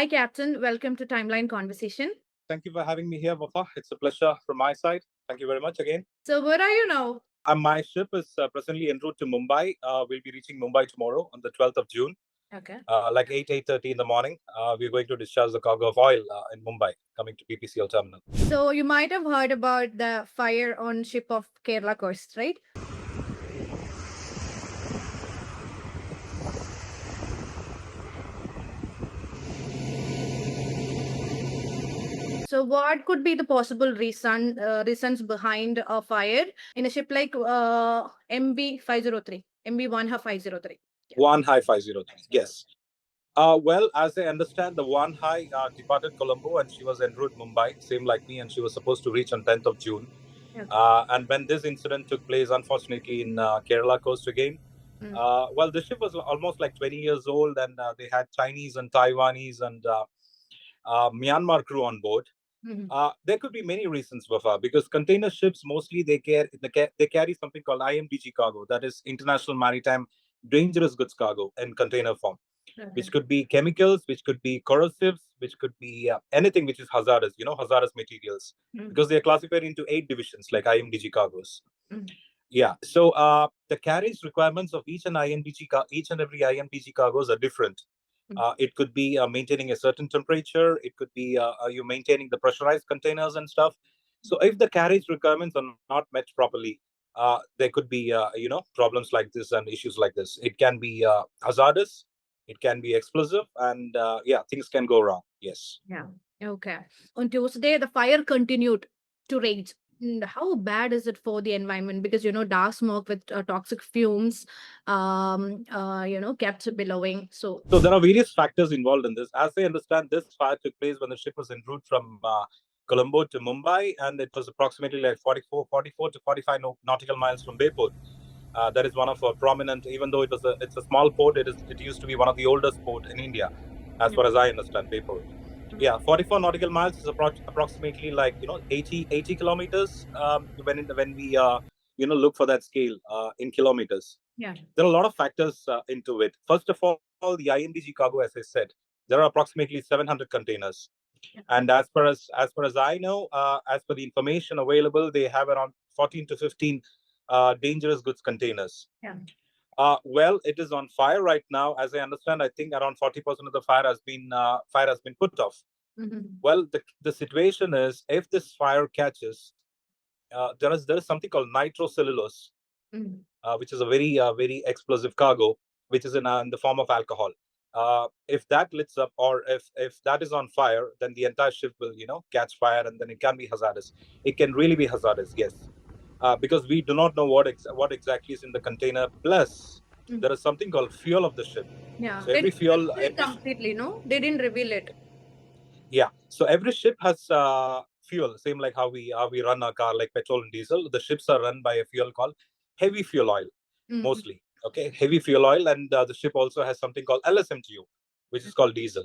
Hi, Captain. Welcome to Timeline Conversation. Thank you for having me here, Wafa. It's a pleasure from my side. Thank you very much again. So, where are you now? My ship is presently en route to Mumbai. We'll be reaching Mumbai tomorrow on the 12th of June, Okay. like 8:30 in the morning. We're going to discharge the cargo of oil in Mumbai, coming to PPCL terminal. So, you might have heard about the fire on ship of Kerala coast, right? So, what could be the possible reasons behind a fire in a ship like MV 503, MV Wan Hai 503? Wan Hai 503. Yes. Well, as I understand, the Wan Hai departed Colombo and she was en route Mumbai, same like me, and she was supposed to reach on 10th of June. Okay. And when this incident took place, unfortunately, in Kerala coast again, well, the ship was almost like 20 years old, and they had Chinese and Taiwanese and Myanmar crew on board. There could be many reasons, Wafa, because container ships mostly they carry something called IMDG cargo, that is International Maritime Dangerous Goods Cargo in container form, which could be chemicals, which could be corrosives, which could be anything which is hazardous, hazardous materials, because they are classified into 8 divisions like IMDG cargoes. Yeah, so the carriage requirements of each and every IMDG cargoes are different. It could be maintaining a certain temperature. It could be you maintaining the pressurized containers and stuff. So if the carriage requirements are not met properly, there could be problems like this and issues like this. It can be hazardous. It can be explosive, and yeah, things can go wrong. Yes. Yeah. Okay. On Tuesday, the fire continued to rage. And how bad is it for the environment? Because dark smoke with toxic fumes, kept billowing. So there are various factors involved in this. As I understand, this fire took place when the ship was en route from Colombo to Mumbai, and it was approximately like 44 to 45 nautical miles from Bayport. That is one of a prominent, even though it's a small port, it used to be one of the oldest port in India, as far as I understand, Bayport. Yeah, 44 nautical miles is approximately like 80 kilometers. When we look for that scale in kilometers. Yeah. There are a lot of factors into it. First of all, the IMDG cargo, as I said, there are approximately 700 containers. Yeah. And as far as I know, as per the information available, they have around 14 to 15 dangerous goods containers. Yeah. Well, it is on fire right now. As I understand, I think around 40% of the fire has been put off. Well, the situation is, if this fire catches, there is something called nitrocellulose, which is a very explosive cargo, which is in the form of alcohol. If that lights up, or if that is on fire, then the entire ship will catch fire, and then it can be hazardous. It can really be hazardous, yes, because we do not know what exactly is in the container. Plus, there is something called fuel of the ship. Yeah, so every fuel completely, no, they didn't reveal it. Yeah, so every ship has fuel, same like how we run our car, like petrol and diesel. The ships are run by a fuel called heavy fuel oil, mostly. Okay, heavy fuel oil, and the ship also has something called LSMTO, which is called diesel,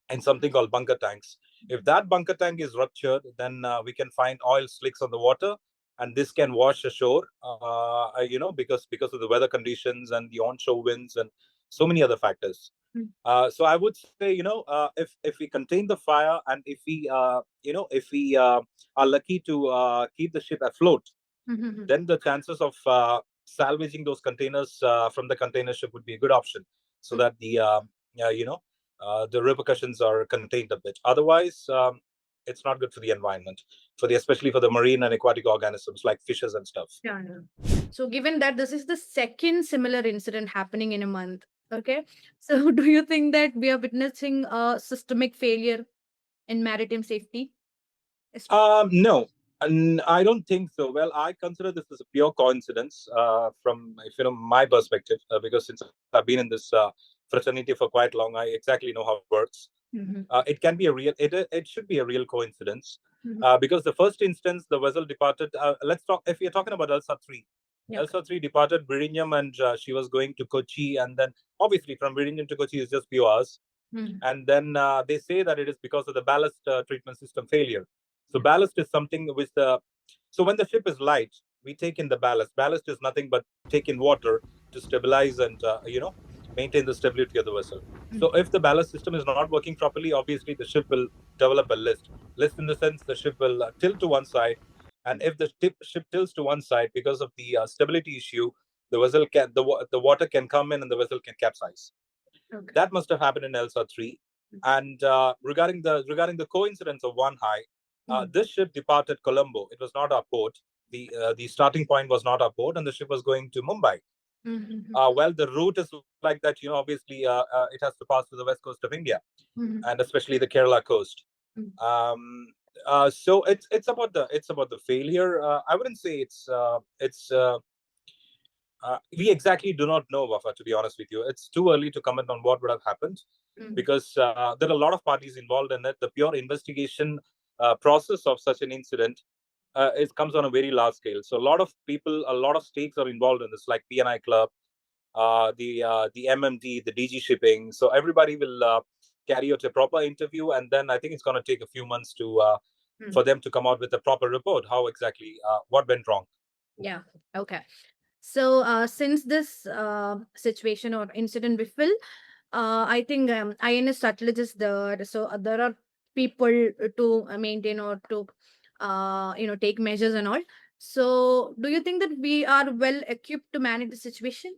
and something called bunker tanks. If that bunker tank is ruptured, then we can find oil slicks on the water, and this can wash ashore. Because of the weather conditions and the onshore winds and so many other factors. So I would say, if we contain the fire, and if we are lucky to keep the ship afloat, then the chances of salvaging those containers from the container ship would be a good option, so that the repercussions are contained a bit. Otherwise, it's not good for the environment, especially for the marine and aquatic organisms like fishes and stuff. Yeah. So, given that this is the second similar incident happening in a month, okay, so do you think that we are witnessing a systemic failure in maritime safety? No, and I don't think so. Well, I consider this as a pure coincidence from, if my perspective, because since I've been in this fraternity for quite long, I exactly know how it works. It can be it should be a real coincidence, because the first instance, the vessel departed. Let's talk, if you're talking about Elsa 3. Yeah. Elsa 3 departed Vizhinjam, and she was going to Kochi, and then obviously from Vizhinjam to Kochi is just few hours. And then they say that it is because of the ballast treatment system failure. So ballast is something which so when the ship is light, we take in the ballast. Ballast is nothing but take in water to stabilize and maintain the stability of the vessel. Mm. So if the ballast system is not working properly, obviously the ship will develop a list. List in the sense the ship will tilt to one side, and if the ship tilts to one side because of the stability issue, the vessel can the water can come in and the vessel can capsize. Okay. That must have happened in Elsa 3. And regarding the coincidence of One High, this ship departed Colombo. It was not our port. The starting point was not our port, and the ship was going to Mumbai. Mm-hmm. Well, the route is like that. Obviously, it has to pass to the west coast of India, Mm-hmm. and especially the Kerala coast. Um, so it's about the failure. I wouldn't say it's we exactly do not know, Wafa, to be honest with you. It's too early to comment on what would have happened because there are a lot of parties involved in it. The pure investigation process of such an incident it comes on a very large scale. So a lot of people, a lot of stakes are involved in this, like PNI Club, the MMD, the DG Shipping. So everybody will carry out a proper interview, and then I think it's going to take a few months to for them to come out with a proper report. How exactly what went wrong? Yeah. Okay. So, since this situation or incident befell, I think INS Rutledge is there. So there are people to maintain or to, take measures and all. So, do you think that we are well equipped to manage the situation?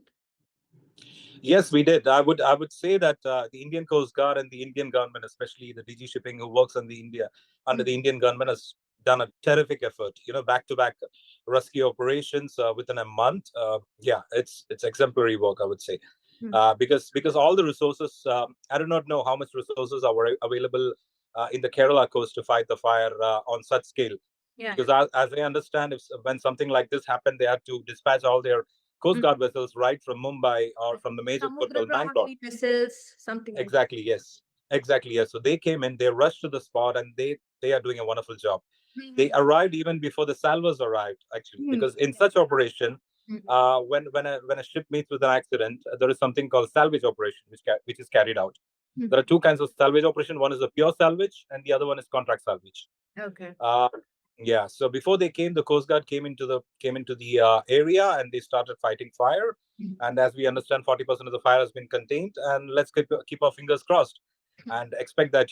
Yes, we did. I would say that the Indian Coast Guard and the Indian government, especially the DG Shipping, who works on the India under the Indian government, has done a terrific effort. Back to back rescue operations within a month. Yeah, it's exemplary work, I would say, because all the resources. I do not know how much resources are available in the Kerala coast to fight the fire on such scale. Yeah. Because as I understand, if when something like this happened, they had to dispatch all their Coast Guard vessels right from Mumbai or from the major port Samudra called Bangalore. Prahari vessels, something like that. Exactly, yes. Exactly, yes. So they came in, they rushed to the spot, and they are doing a wonderful job. They arrived even before the salvos arrived, actually, because in such operation, when a ship meets with an accident, there is something called salvage operation, which is carried out. There are two kinds of salvage operation. One is a pure salvage, and the other one is contract salvage. Okay. Yeah. So before they came, the Coast Guard came into the area, and they started fighting fire. And as we understand, 40% of the fire has been contained. And let's keep our fingers crossed and expect that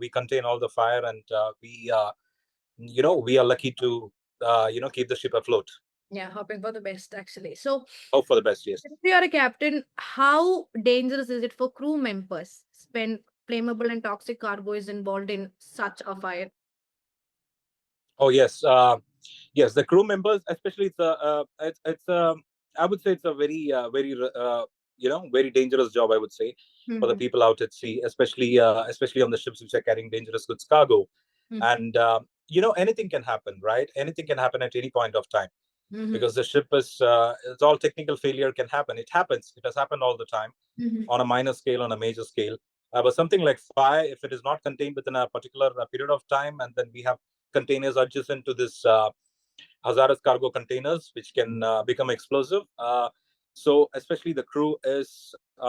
we contain all the fire, and we are lucky to keep the ship afloat. Yeah, hoping for the best actually. So, Hope for the best. Yes. if you are a captain, how dangerous is it for crew members when flammable and toxic cargo is involved in such a fire? Oh yes. Yes, the crew members, especially it's I would say it's a very dangerous job. I would say for the Mhm. people out at sea, especially on the ships which are carrying dangerous goods cargo, and anything can happen, right? Anything can happen at any point of time Mhm. because the ship is it's all technical failure can happen. It happens. It has happened all the time Mhm. on a minor scale, on a major scale. But something like fire, if it is not contained within a particular period of time, and then we have containers adjacent to this hazardous cargo containers, which can become explosive. So especially the crew is, they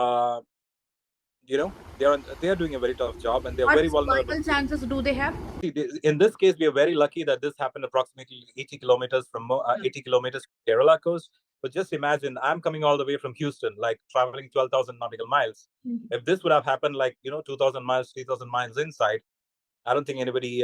are doing a very tough job, and they are What very vulnerable. survival chances do they have? See, in this case, we are very lucky that this happened approximately 80 kilometers from 80 kilometers from Kerala coast. But just imagine, I'm coming all the way from Houston, like traveling 12,000 nautical miles. Mhm. If this would have happened, like 2,000 miles, 3,000 miles inside, I don't think anybody,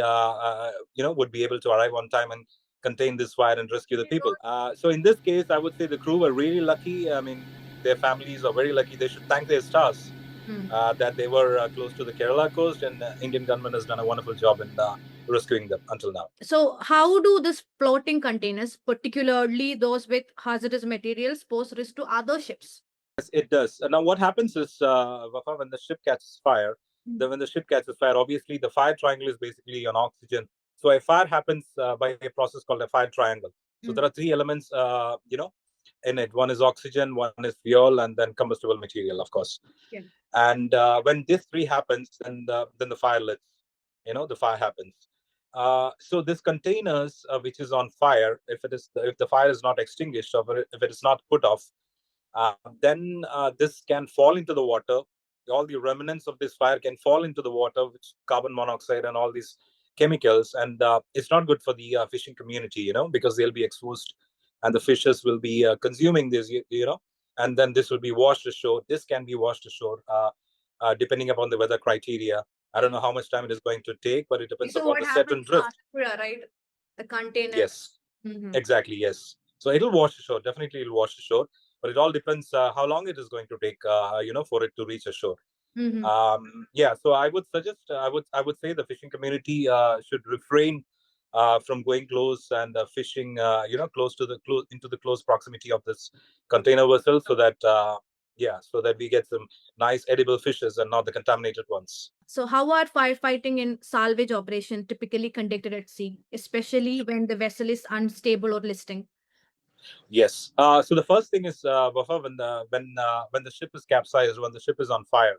would be able to arrive on time and contain this fire and rescue the people. So in this case, I would say the crew were really lucky. I mean, their families are very lucky. They should thank their stars Hmm. that they were close to the Kerala coast, and Indian government has done a wonderful job in rescuing them until now. So, how do these floating containers, particularly those with hazardous materials, pose risk to other ships? Yes, it does. Now, what happens is, Wafa, when the ship catches fire, when the ship catches fire, obviously the fire triangle is basically on oxygen. So a fire happens by a process called a fire triangle. So there are three elements, in it. One is oxygen, one is fuel, and then combustible material, of course. Yeah. And when this three happens, then the fire lights. The fire happens. So this containers, which is on fire, if the fire is not extinguished or if it is not put off, then this can fall into the water. All the remnants of this fire can fall into the water, which carbon monoxide and all these chemicals, and it's not good for the fishing community, because they'll be exposed, and the fishes will be consuming this, and then this will be washed ashore. This can be washed ashore, depending upon the weather criteria. I don't know how much time it is going to take, but it depends So upon what the set and happens drift. after, right? The container. Yes, Mm-hmm. exactly. Yes. So it'll wash ashore. Definitely, it'll wash ashore. But it all depends how long it is going to take, for it to reach ashore. Mm-hmm. Yeah, so I would suggest, I would say the fishing community should refrain from going close and fishing, close to the close into the close proximity of this container vessel, so that so that we get some nice edible fishes and not the contaminated ones. So, how are firefighting and salvage operation typically conducted at sea, especially when the vessel is unstable or listing? Yes. So the first thing is, Wafa, when the ship is capsized, when the ship is on fire,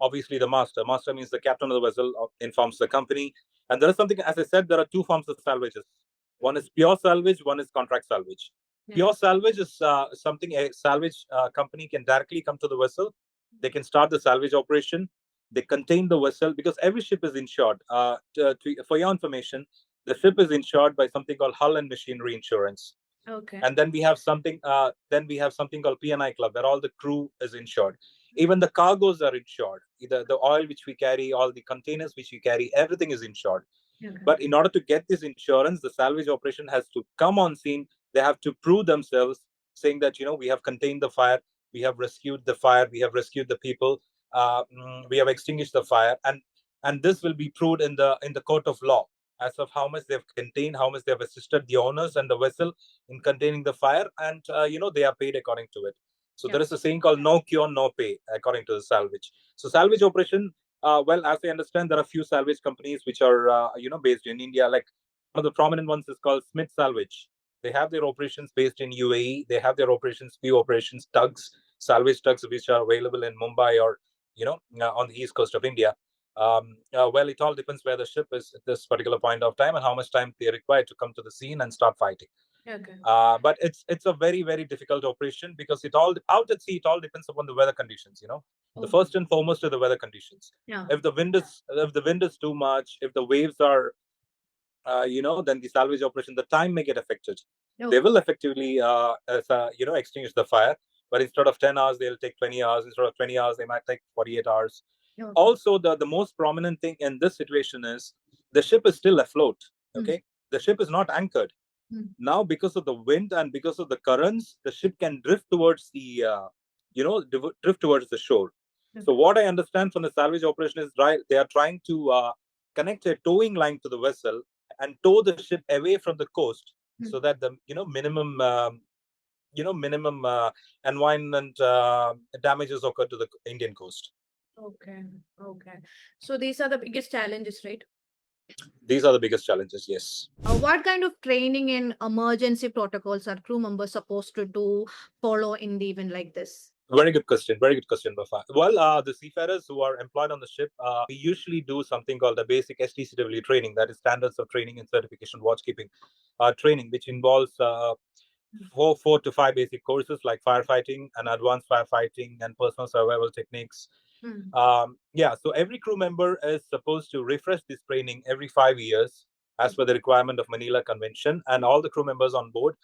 obviously the master means the captain of the vessel, informs the company. And there is something, as I said, there are two forms of salvages. One is pure salvage, one is contract salvage. Yeah. Pure salvage is something a salvage company can directly come to the vessel. They can start the salvage operation. They contain the vessel because every ship is insured. For your information, the ship is insured by something called hull and machinery insurance. Okay. And then we have something called P&I club, where all the crew is insured. Even the cargoes are insured. Either the oil which we carry, all the containers which we carry, everything is insured. Okay. But in order to get this insurance, the salvage operation has to come on scene. They have to prove themselves, saying that we have contained the fire, we have rescued the fire, we have rescued the people, we have extinguished the fire, and this will be proved in the court of law, as of how much they've contained, how much they have assisted the owners and the vessel in containing the fire, and they are paid according to it. So there is a saying called no cure, no pay, according to the salvage. So salvage operation, well, as I understand, there are a few salvage companies which are based in India. Like one of the prominent ones is called Smith Salvage. They have their operations based in UAE. They have their few operations, tugs, salvage tugs, which are available in Mumbai or on the east coast of India. Well, it all depends where the ship is at this particular point of time and how much time they require to come to the scene and start fighting. Okay. But it's a very, very difficult operation because it all out at sea. It all depends upon the weather conditions. The first and foremost are the weather conditions. Yeah. If the wind is too much, if the waves are, then the salvage operation, the time may get affected. They will effectively, extinguish the fire. But instead of 10 hours, they'll take 20 hours. Instead of 20 hours, they might take 48 hours. Okay. Also, the most prominent thing in this situation is the ship is still afloat. Okay, the ship is not anchored. Now, because of the wind and because of the currents, the ship can drift towards drift towards the shore. So what I understand from the salvage operation is, right, they are trying to connect a towing line to the vessel and tow the ship away from the coast, so that the minimum environment damages occur to the Indian coast. Okay. Okay. So these are the biggest challenges, right? These are the biggest challenges. Yes. What kind of training and emergency protocols are crew members supposed to do follow in the event like this? Very good question. Very good question, Bafa. Well, the seafarers who are employed on the ship, we usually do something called the basic STCW training, that is Standards of Training and Certification Watchkeeping training, which involves four to five basic courses like firefighting and advanced firefighting and personal survival techniques. So every crew member is supposed to refresh this training every 5 years as per the requirement of Manila Convention, and all the crew members on board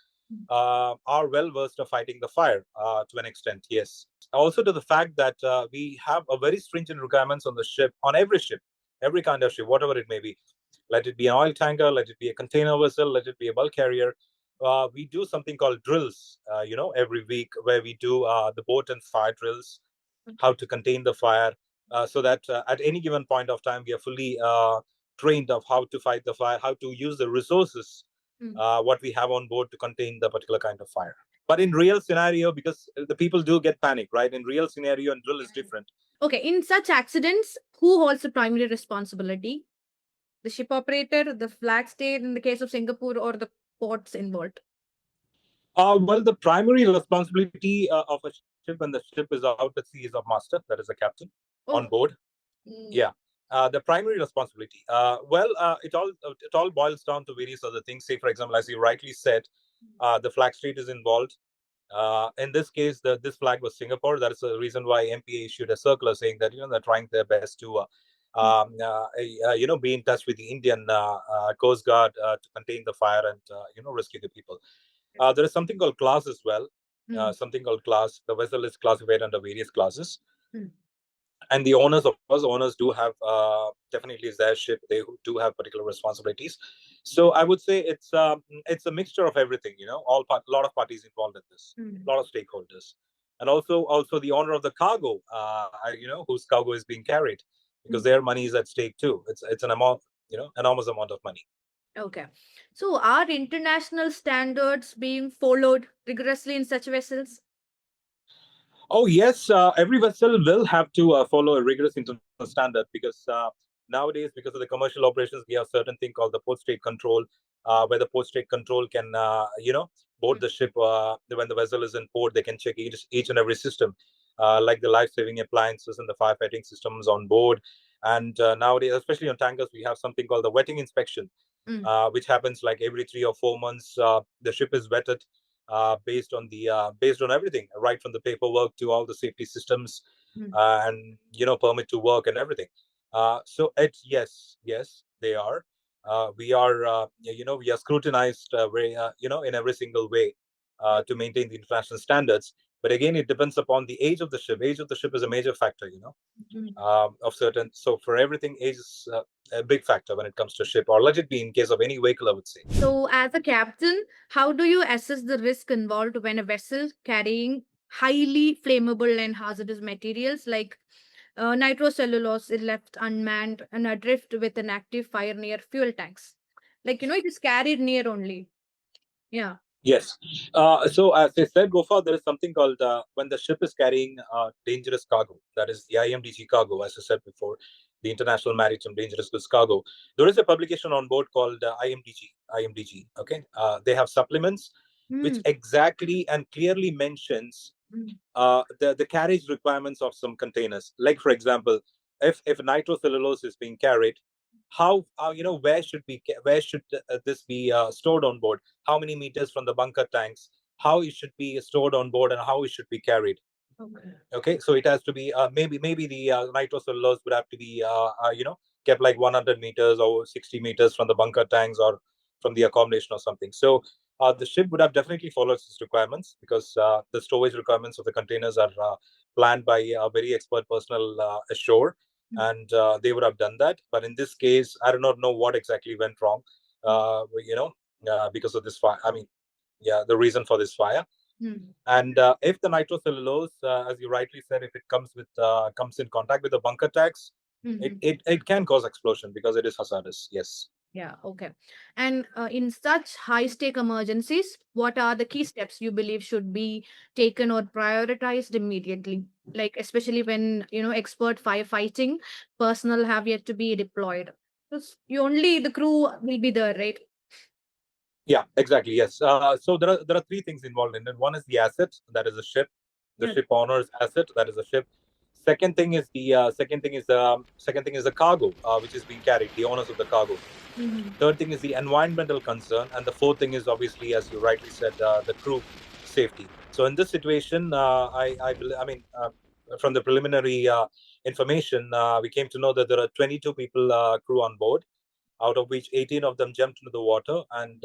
are well versed of fighting the fire to an extent. Yes. Also, to the fact that we have a very stringent requirements on the ship, on every ship, every kind of ship, whatever it may be. Let it be an oil tanker, let it be a container vessel, let it be a bulk carrier. We do something called drills, every week, where we do the boat and fire drills, how to contain the fire, so that at any given point of time we are fully trained of how to fight the fire, how to use the resources what we have on board to contain the particular kind of fire. But in real scenario, because the people do get panic, right? In real scenario, and drill is different. Okay, in such accidents, who holds the primary responsibility? The ship operator, the flag state in the case of Singapore, or the ports involved? Well, the primary responsibility of a ship when the ship is out at sea is of master, that is the captain on board. Yeah. The primary responsibility. It all boils down to various other things. Say, for example, as you rightly said, the flag state is involved. In this case, this flag was Singapore. That is the reason why MPA issued a circular saying that they're trying their best to be in touch with the Indian Coast Guard to contain the fire and rescue the people. There is something called class as well. Mm. something called class. The vessel is classified under various classes, Mm. and the owners, of course, owners do have definitely is their ship. They do have particular responsibilities. So I would say it's a mixture of everything. A lot of parties involved in this, Mm. a lot of stakeholders, and also the owner of the cargo, whose cargo is being carried, because Mm. their money is at stake too. It's an amount, enormous amount of money. Okay. So are international standards being followed rigorously in such vessels? Oh yes, every vessel will have to follow a rigorous international standard, because nowadays, because of the commercial operations, we have certain thing called the port state control, where the port state control can, board the ship when the vessel is in port. They can check each and every system, like the life saving appliances and the firefighting systems on board. And nowadays, especially on tankers, we have something called the wetting inspection, Mm. which happens like every 3 or 4 months. The ship is vetted based on everything, right from the paperwork to all the safety systems, Mm. and permit to work and everything. So it's yes, they are. We are scrutinized in every single way to maintain the international standards. But again, it depends upon the age of the ship. Age of the ship is a major factor. Mm. Of certain. So for everything, age is a big factor when it comes to ship, or let it be in case of any vehicle, I would say. So, as a captain, how do you assess the risk involved when a vessel carrying highly flammable and hazardous materials like nitrocellulose is left unmanned and adrift with an active fire near fuel tanks? Like, it is carried near only. Yeah. Yes. So as I said, Gofa, there is something called when the ship is carrying dangerous cargo. That is the IMDG cargo, as I said before, the International Maritime Dangerous Goods Cargo. There is a publication on board called IMDG. IMDG. Okay. They have supplements which Mm. exactly and clearly mentions Mm. the carriage requirements of some containers. Like for example, if nitrocellulose is being carried, how where should this be stored on board? How many meters from the bunker tanks? How it should be stored on board and how it should be carried. Okay. Okay, so it has to be maybe the nitrocellulose would have to be kept like 100 meters or 60 meters from the bunker tanks or from the accommodation or something. So the ship would have definitely followed its requirements, because the storage requirements of the containers are planned by very expert personnel ashore, Mm. and they would have done that. But in this case, I do not know what exactly went wrong, because of this fire. I mean, yeah, the reason for this fire. Mm. And if the nitrocellulose, as you rightly said, if it comes in contact with the bunker tags, Mhm. it can cause explosion because it is hazardous. Yes. Yeah, okay. And in such high stake emergencies, what are the key steps you believe should be taken or prioritized immediately? Like, especially when, expert firefighting personnel have yet to be deployed. Because you only, the crew will be there, right? Yeah, exactly. Yes. So there are three things involved in it. One is the asset, that is a ship, the Yeah. ship owner's asset, that is a ship. Second thing is the cargo, which is being carried, the owners of the cargo. Mm-hmm. Third thing is the environmental concern, and the fourth thing is obviously, as you rightly said, the crew safety. So in this situation, I mean, from the preliminary information, we came to know that there are 22 people crew on board, out of which 18 of them jumped into the water, and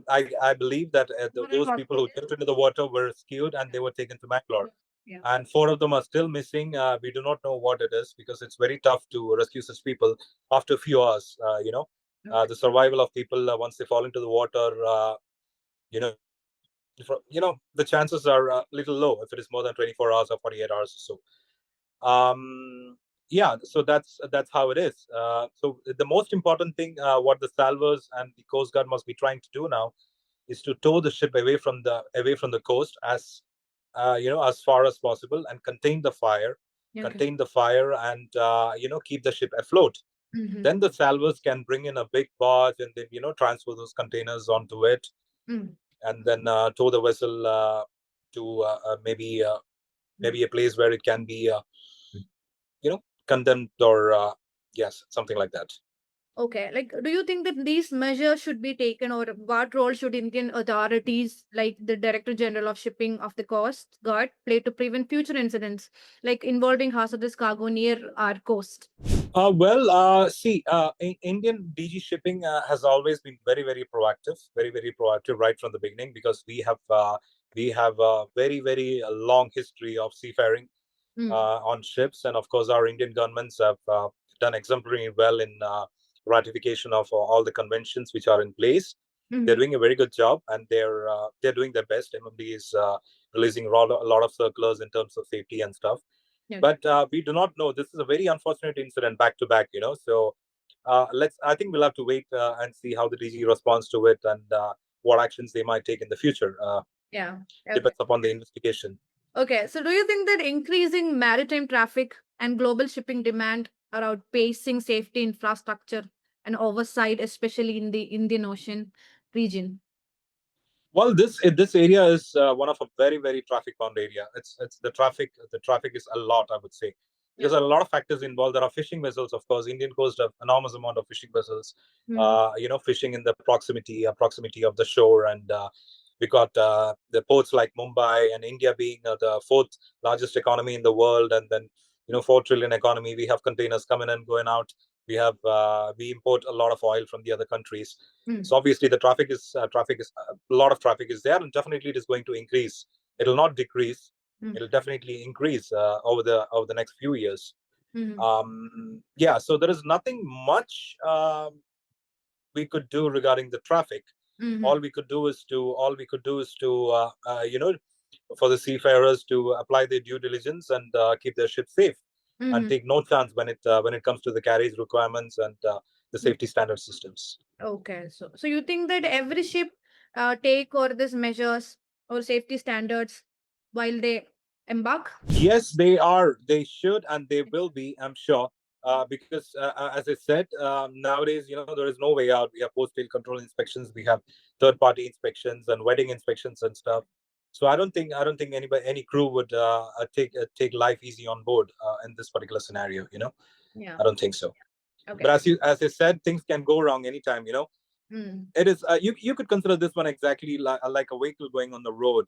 I believe that What are those people who hospitals? jumped into the water were rescued and they were taken to Mangalore. Yeah. And four of them are still missing. We do not know what it is, because it's very tough to rescue such people after a few hours. Okay. The survival of people once they fall into the water, you know, the chances are a little low if it is more than 24 hours or 48 hours or so. Yeah, so that's how it is. So the most important thing, what the salvers and the coast guard must be trying to do now, is to tow the ship away from the coast as as far as possible, and Okay. contain the fire, and keep the ship afloat. Mm-hmm. Then the salvors can bring in a big barge and then transfer those containers onto it, Mm. and then tow the vessel to maybe a place where it can be condemned, or yes, something like that. Okay, like, do you think that these measures should be taken, or what role should Indian authorities, like the Director General of Shipping of the Coast Guard, play to prevent future incidents, like involving hazardous cargo near our coast? See, Indian DG shipping has always been very proactive right from the beginning because we have a very long history of seafaring Mm. on ships, and of course, our Indian governments have done exemplary well in ratification of all the conventions which are in place. They're Mm-hmm. doing a very good job, and they're doing their best. MMD is releasing a lot of circulars in terms of safety and stuff, Yeah. but we do not know. This is a very unfortunate incident back to back, so let's I think we'll have to wait and see how the DG responds to it, and what actions they might take in the future. Yeah. Okay. Depends upon the investigation. Okay. So, do you think that increasing maritime traffic and global shipping demand are outpacing safety infrastructure and oversight, especially in the Indian Ocean region? Well, this area is one of a very traffic bound area. It's the traffic is a lot, I would say, because Yeah. there are a lot of factors involved. There are fishing vessels, of course. Indian coast have enormous amount of fishing vessels. Mm. Fishing in the proximity of the shore, and we got the ports like Mumbai and India being the fourth largest economy in the world, and then 4 trillion economy. We have containers coming and going out. We import a lot of oil from the other countries, Mm. so obviously the traffic is a lot of traffic is there, and definitely it is going to increase. It'll not decrease. Mm. It'll definitely increase over the next few years. Mm. Yeah, so there is nothing much we could do regarding the traffic. Mm. All we could do is to for the seafarers to apply their due diligence and keep their ship safe, and Mm. take no chance when it comes to the carriage requirements and the Mm. safety standard systems. Okay, so you think that every ship take or this measures or safety standards while they embark? Yes, they are. They should, and they will be. I'm sure, because as I said, nowadays there is no way out. We have post field control inspections, we have third party inspections and wedding inspections and stuff. So I don't think any crew would take life easy on board in this particular scenario. Yeah. I don't think so. But Okay. as I said, things can go wrong anytime. Mm. It is you could consider this one exactly like a vehicle going on the road,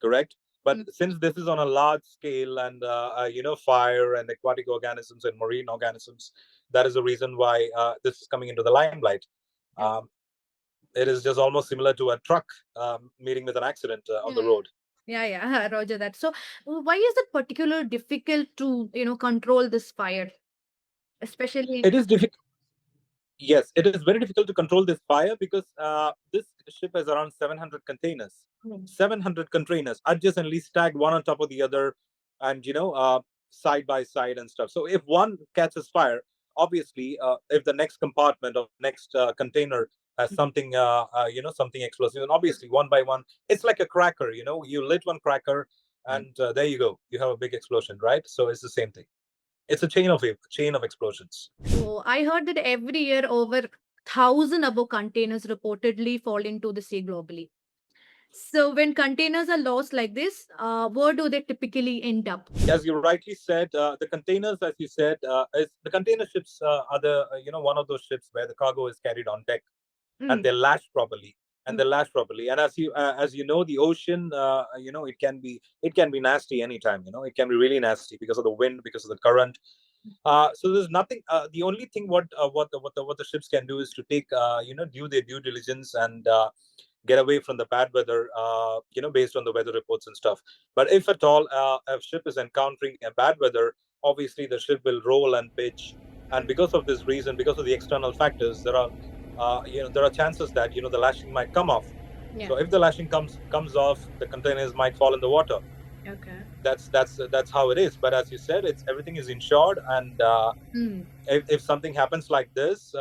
correct? But Mm. since this is on a large scale, and fire and aquatic organisms and marine organisms, that is the reason why this is coming into the limelight. Okay. um, it is just almost similar to a truck meeting with an accident on the Yeah. road. Yeah, Roger that. So, why is it particular difficult to control this fire, especially? It is difficult. Yes, it is very difficult to control this fire because this ship has around 700 containers. Mm. 700 containers adjacently stacked one on top of the other, and side by side and stuff. So if one catches fire, obviously, if the next compartment of next container has something explosive, and obviously one by one, it's like a cracker. You lit one cracker, Mm. and there you go. You have a big explosion, right? So it's the same thing. It's a chain of explosions. So I heard that every year over thousand above containers reportedly fall into the sea globally. So when containers are lost like this, where do they typically end up? As you rightly said, the containers, as you said, is the container ships are the one of those ships where the cargo is carried on deck, and Mm. they're lashed properly. And Mm. they're lashed properly. And as you know, the ocean, it can be nasty anytime. It can be really nasty because of the wind, because of the current. So there's nothing. The only thing what the ships can do is to take do their due diligence and get away from the bad weather, based on the weather reports and stuff. But if at all a ship is encountering a bad weather, obviously the ship will roll and pitch. And because of this reason, because of the external factors, there are chances that the lashing might come off. Yeah. So if the lashing comes off, the containers might fall in the water. Okay. That's how it is. But as you said, it's everything is insured, and Mm. if something happens like this,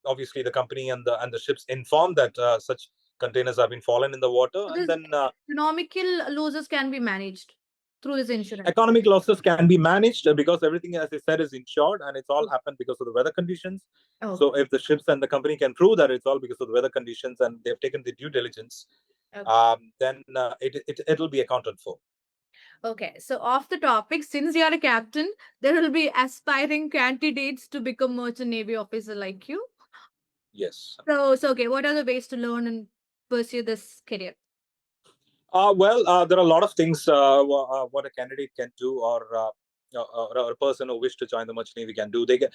obviously the company and the ships inform that such containers have been fallen in the water, So and this then economical losses can be managed through this insurance. economic losses can be managed because everything, as I said, is insured, and it's all happened because of the weather conditions. Okay. So if the ships and the company can prove that it's all because of the weather conditions and they've taken the due diligence, Okay. then it'll be accounted for. Okay. So off the topic, since you are a captain, there will be aspiring candidates to become merchant navy officer like you. Yes. So okay, what are the ways to learn and pursue this career? Well, there are a lot of things what a candidate can do, or or a person who wish to join the merchant navy can do. They can.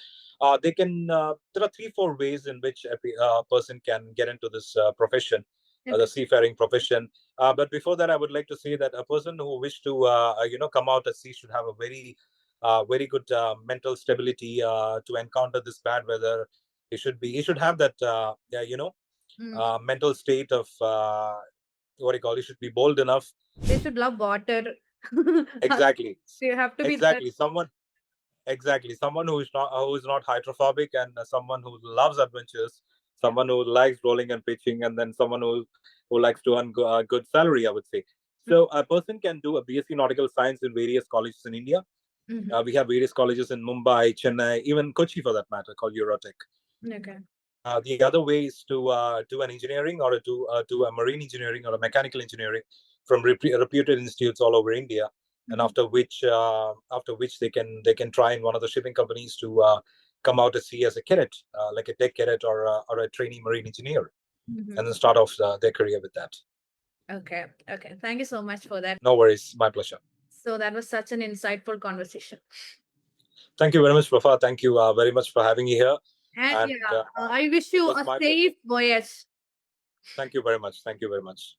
There are 3-4 ways in which a person can get into this profession, the seafaring profession. But before that, I would like to say that a person who wish to come out at sea should have a very good mental stability to encounter this bad weather. He should have that mental state of what do you call. He should be bold enough. They should love water. Exactly. They have to be that. Exactly. Someone who is not hydrophobic, and someone who loves adventures, someone who likes rolling and pitching, and then someone who likes to earn good salary, I would say. So a person can do a BSc Nautical Science in various colleges in India. We have various colleges in Mumbai, Chennai, even Kochi for that matter, called Eurotech. Okay. The other way is to do an engineering, or to a marine engineering or a mechanical engineering from reputed institutes all over India, and after which they can try in one of the shipping companies to come out to sea as a cadet, like a deck cadet, or a trainee marine engineer, and then start off their career with that. Okay. Okay. Thank you so much for that. No worries, my pleasure. So that was such an insightful conversation. Thank you very much, Prafa. Thank you very much for having me here. And I wish you a safe voyage. Thank you very much. Thank you very much.